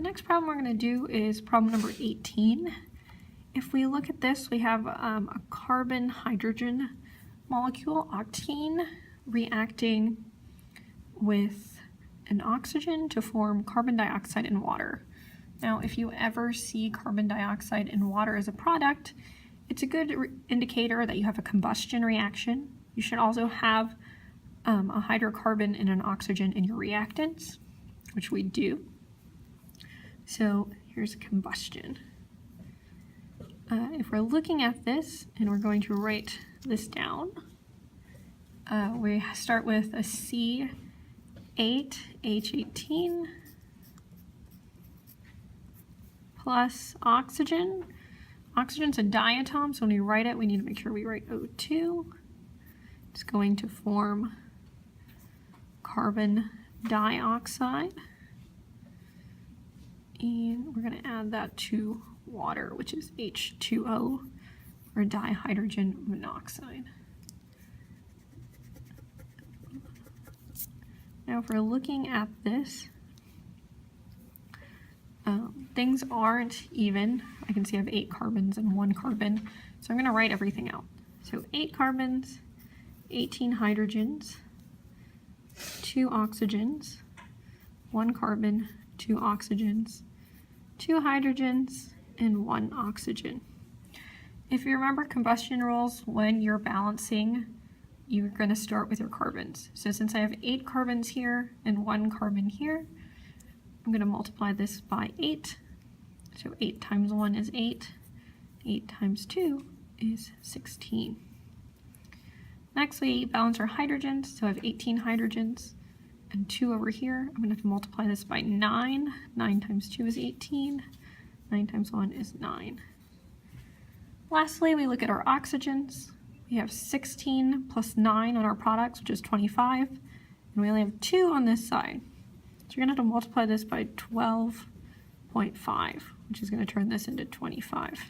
The next problem we're going to do is problem number 18. If we look at this, we have a carbon-hydrogen molecule, octene, reacting with an oxygen to form carbon dioxide and water. Now, if you ever see carbon dioxide and water as a product, it's a good indicator that you have a combustion reaction. You should also have a hydrocarbon and an oxygen in your reactants, which we do. So here's combustion. If we're looking at this and we're going to write this down, we start with a C8H18 plus oxygen. Oxygen's a diatom, so when we write it, we need to make sure we write O2. It's going to form carbon dioxide. And we're going to add that to water, which is H2O, or dihydrogen monoxide. Now, if we're looking at this, things aren't even. I can see I have 8 carbons and 1 carbon, so I'm going to write everything out. So 8 carbons, 18 hydrogens, 2 oxygens, 1 carbon, 2 oxygens, 2 hydrogens, and 1 oxygen. If you remember combustion rules, when you're balancing, you're going to start with your carbons. So since I have 8 carbons here and 1 carbon here, I'm going to multiply this by 8. So 8 times 1 is 8. 8 times 2 is 16. Next, we balance our hydrogens. So I have 18 hydrogens and 2 over here. I'm going to have to multiply this by 9. 9 times 2 is 18. 9 times 1 is 9. Lastly, we look at our oxygens. We have 16 plus 9 on our products, which is 25. And we only have 2 on this side. So you're going to have to multiply this by 12.5, which is going to turn this into 25.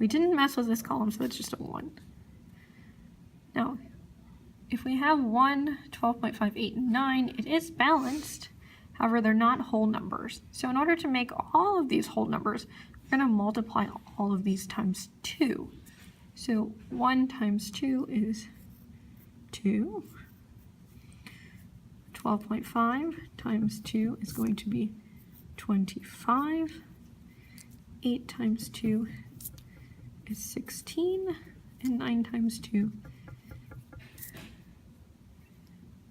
We didn't mess with this column, so it's just a 1. Now, if we have 1, 12.5, 8, and 9, it is balanced. However, they're not whole numbers. So in order to make all of these whole numbers, we're going to multiply all of these times 2. So 1 times 2 is 2. 12.5 times 2 is going to be 25. 8 times 2 is 16. And 9 times 2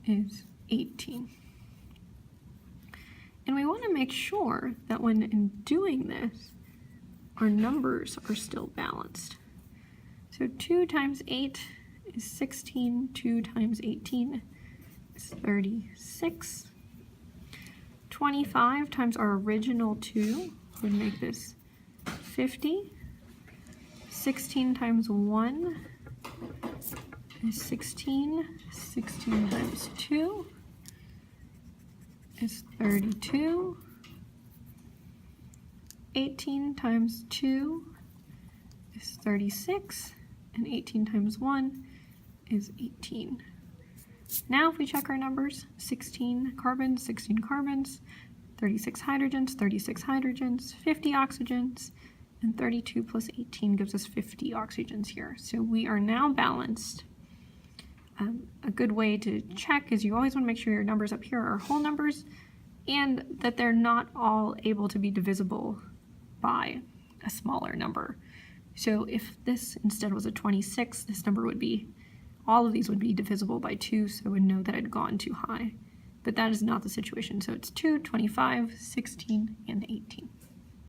is 18. And we want to make sure that when in doing this, our numbers are still balanced. So 2 times 8 is 16. 2 times 18 is 36. 25 times our original 2 would make this 50. 16 times 1 is 16. 16 times 2 is 32. 18 times 2 is 36. And 18 times 1 is 18. Now if we check our numbers, 16 carbons, 36 hydrogens, 50 oxygens, and 32 plus 18 gives us 50 oxygens here. So we are now balanced. A good way to check is you always want to make sure your numbers up here are whole numbers and that they're not all able to be divisible by a smaller number. So if this instead was a 26, this number would be, all of these would be divisible by 2, so I would know that I'd gone too high. But that is not the situation. So it's 2, 25, 16, and 18.